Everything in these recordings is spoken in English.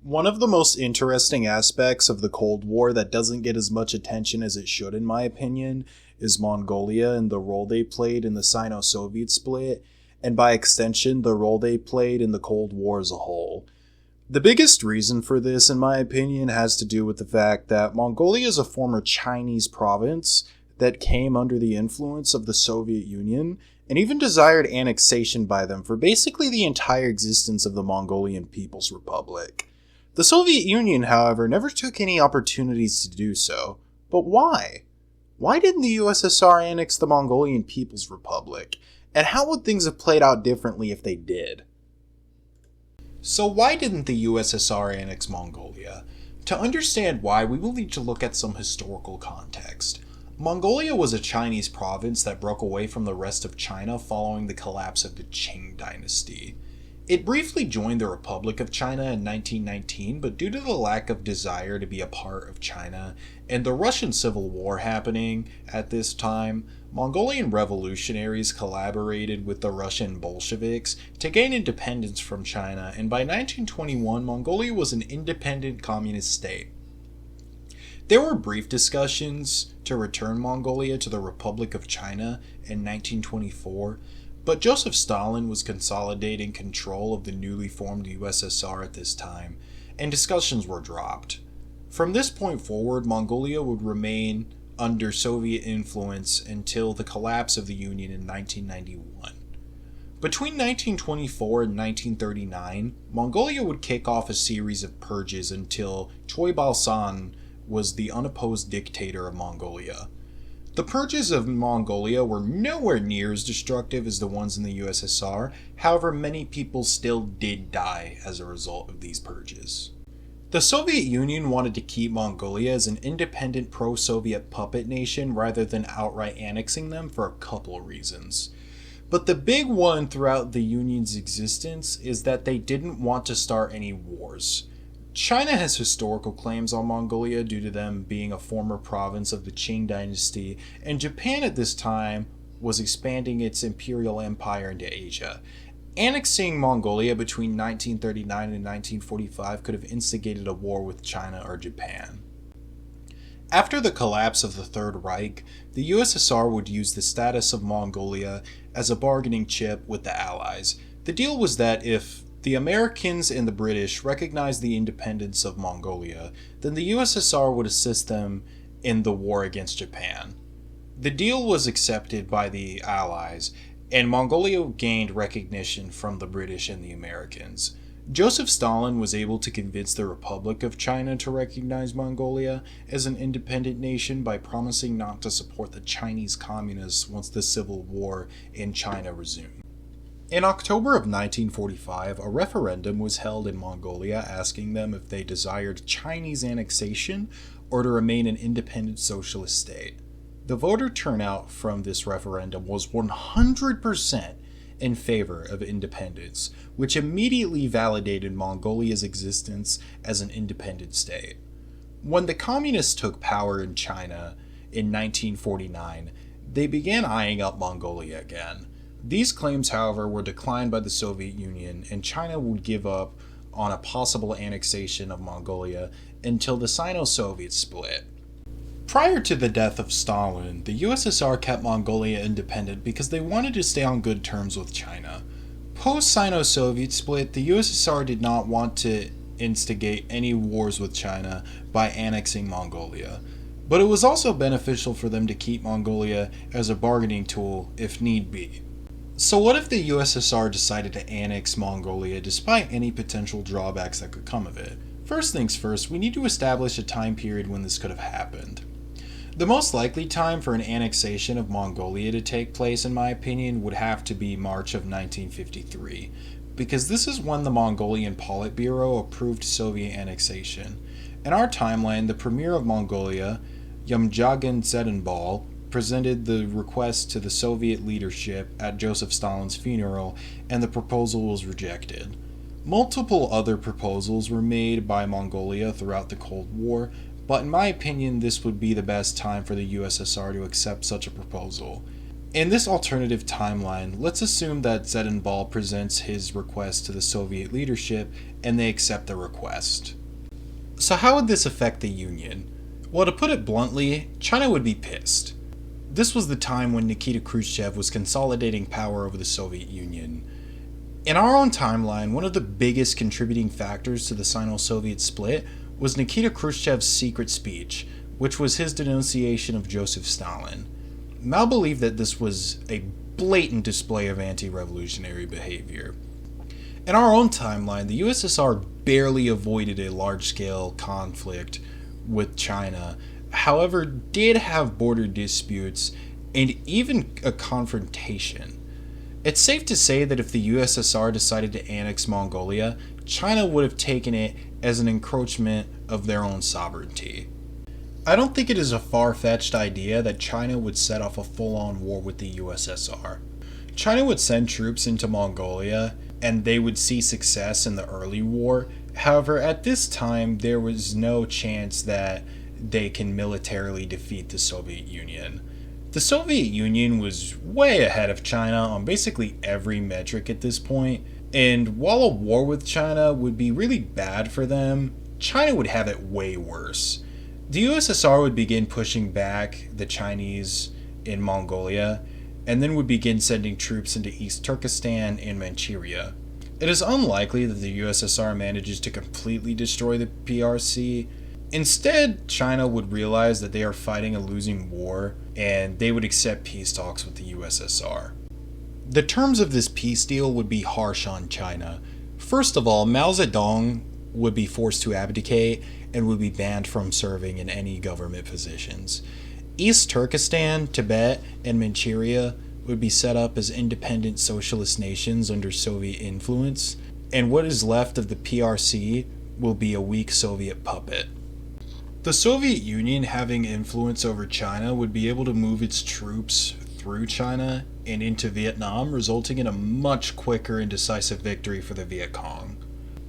One of the most interesting aspects of the Cold War that doesn't get as much attention as it should, in my opinion, is Mongolia and the role they played in the Sino-Soviet split, and by extension, the role they played in the Cold War as a whole. The biggest reason for this, in my opinion, has to do with the fact that Mongolia is a former Chinese province that came under the influence of the Soviet Union, and even desired annexation by them for basically the entire existence of the Mongolian People's Republic. The Soviet Union, however, never took any opportunities to do so. But why? Why didn't the USSR annex the Mongolian People's Republic? And how would things have played out differently if they did? So why didn't the USSR annex Mongolia? To understand why, we will need to look at some historical context. Mongolia was a Chinese province that broke away from the rest of China following the collapse of the Qing dynasty. It briefly joined the Republic of China in 1919, but due to the lack of desire to be a part of China and the Russian Civil War happening at this time, Mongolian revolutionaries collaborated with the Russian Bolsheviks to gain independence from China, and by 1921, Mongolia was an independent communist state. There were brief discussions to return Mongolia to the Republic of China in 1924, but Joseph Stalin was consolidating control of the newly formed USSR at this time, and discussions were dropped. From this point forward, Mongolia would remain under Soviet influence until the collapse of the Union in 1991. Between 1924 and 1939, Mongolia would kick off a series of purges until Choibal San was the unopposed dictator of Mongolia. The purges of Mongolia were nowhere near as destructive as the ones in the USSR, however many people still did die as a result of these purges. The Soviet Union wanted to keep Mongolia as an independent pro-Soviet puppet nation rather than outright annexing them for a couple reasons. But the big one throughout the Union's existence is that they didn't want to start any wars. China has historical claims on Mongolia due to them being a former province of the Qing dynasty, and Japan at this time was expanding its imperial empire into Asia. Annexing Mongolia between 1939 and 1945 could have instigated a war with China or Japan. After the collapse of the Third Reich, the USSR would use the status of Mongolia as a bargaining chip with the Allies. The deal was that if the Americans and the British recognized the independence of Mongolia, then the USSR would assist them in the war against Japan. The deal was accepted by the Allies, and Mongolia gained recognition from the British and the Americans. Joseph Stalin was able to convince the Republic of China to recognize Mongolia as an independent nation by promising not to support the Chinese communists once the civil war in China resumed. In October of 1945, a referendum was held in Mongolia asking them if they desired Chinese annexation or to remain an independent socialist state. The voter turnout from this referendum was 100% in favor of independence, which immediately validated Mongolia's existence as an independent state. When the communists took power in China in 1949, they began eyeing up Mongolia again. These claims, however, were declined by the Soviet Union, and China would give up on a possible annexation of Mongolia until the Sino-Soviet split. Prior to the death of Stalin, the USSR kept Mongolia independent because they wanted to stay on good terms with China. Post-Sino-Soviet split, the USSR did not want to instigate any wars with China by annexing Mongolia, but it was also beneficial for them to keep Mongolia as a bargaining tool if need be. So what if the USSR decided to annex Mongolia despite any potential drawbacks that could come of it? First things first, we need to establish a time period when this could have happened. The most likely time for an annexation of Mongolia to take place, in my opinion, would have to be March of 1953, because this is when the Mongolian Politburo approved Soviet annexation. In our timeline, the premier of Mongolia, Yumjaagiin Tsedenbal, presented the request to the Soviet leadership at Joseph Stalin's funeral, and the proposal was rejected. Multiple other proposals were made by Mongolia throughout the Cold War, but in my opinion, this would be the best time for the USSR to accept such a proposal. In this alternative timeline, let's assume that Tsedenbal presents his request to the Soviet leadership and they accept the request. So how would this affect the Union? Well, to put it bluntly, China would be pissed. This was the time when Nikita Khrushchev was consolidating power over the Soviet Union. In our own timeline, one of the biggest contributing factors to the Sino-Soviet split was Nikita Khrushchev's secret speech, which was his denunciation of Joseph Stalin. Mao believed that this was a blatant display of anti-revolutionary behavior. In our own timeline, the USSR barely avoided a large-scale conflict with China, however, did have border disputes and even a confrontation. It's safe to say that if the USSR decided to annex Mongolia, China would have taken it as an encroachment of their own sovereignty. I don't think it is a far-fetched idea that China would set off a full-on war with the USSR. China would send troops into Mongolia, and they would see success in the early war. However, at this time, there was no chance that they can militarily defeat the Soviet Union. The Soviet Union was way ahead of China on basically every metric at this point, and while a war with China would be really bad for them, China would have it way worse. The USSR would begin pushing back the Chinese in Mongolia, and then would begin sending troops into East Turkestan and Manchuria. It is unlikely that the USSR manages to completely destroy the PRC. Instead, China would realize that they are fighting a losing war, and they would accept peace talks with the USSR. The terms of this peace deal would be harsh on China. First of all, Mao Zedong would be forced to abdicate and would be banned from serving in any government positions. East Turkestan, Tibet, and Manchuria would be set up as independent socialist nations under Soviet influence, and what is left of the PRC will be a weak Soviet puppet. The Soviet Union, having influence over China, would be able to move its troops through China and into Vietnam, resulting in a much quicker and decisive victory for the Viet Cong.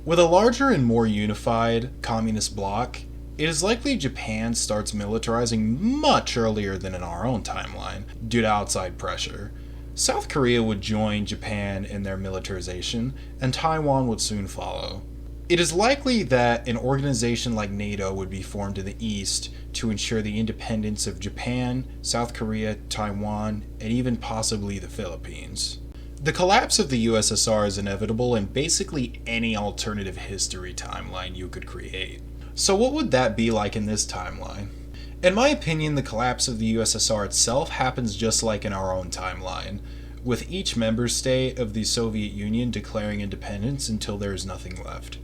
With a larger and more unified communist bloc, it is likely Japan starts militarizing much earlier than in our own timeline, due to outside pressure. South Korea would join Japan in their militarization, and Taiwan would soon follow. It is likely that an organization like NATO would be formed in the East to ensure the independence of Japan, South Korea, Taiwan, and even possibly the Philippines. The collapse of the USSR is inevitable in basically any alternative history timeline you could create. So what would that be like in this timeline? In my opinion, the collapse of the USSR itself happens just like in our own timeline, with each member state of the Soviet Union declaring independence until there is nothing left.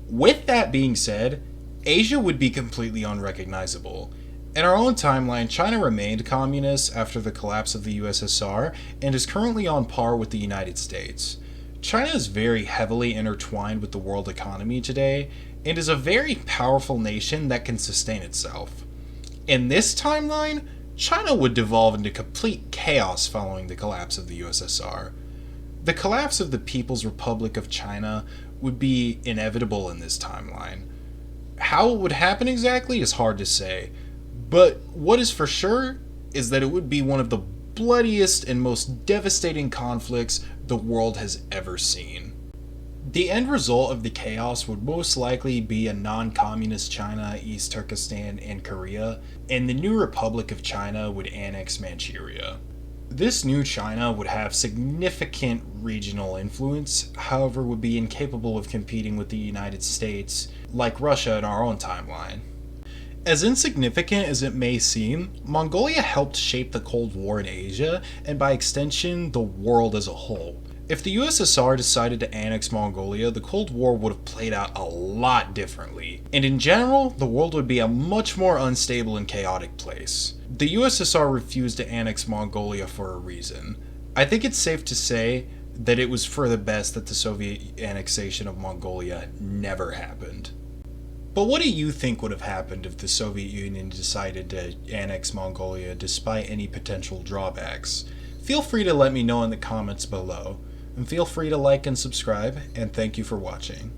With that being said, Asia would be completely unrecognizable. In our own timeline, China remained communist after the collapse of the USSR and is currently on par with the United States. China is very heavily intertwined with the world economy today and is a very powerful nation that can sustain itself. In this timeline, China would devolve into complete chaos following the collapse of the USSR. The collapse of the People's Republic of China would be inevitable in this timeline. How it would happen exactly is hard to say, but what is for sure is that it would be one of the bloodiest and most devastating conflicts the world has ever seen. The end result of the chaos would most likely be a non-communist China, East Turkestan, and Korea, and the new Republic of China would annex Manchuria. This new China would have significant regional influence, however would be incapable of competing with the United States, like Russia in our own timeline. As insignificant as it may seem, Mongolia helped shape the Cold War in Asia, and by extension, the world as a whole. If the USSR decided to annex Mongolia, the Cold War would have played out a lot differently, and in general, the world would be a much more unstable and chaotic place. The USSR refused to annex Mongolia for a reason. I think it's safe to say that it was for the best that the Soviet annexation of Mongolia never happened. But what do you think would have happened if the Soviet Union decided to annex Mongolia despite any potential drawbacks? Feel free to let me know in the comments below. And feel free to like and subscribe, and thank you for watching.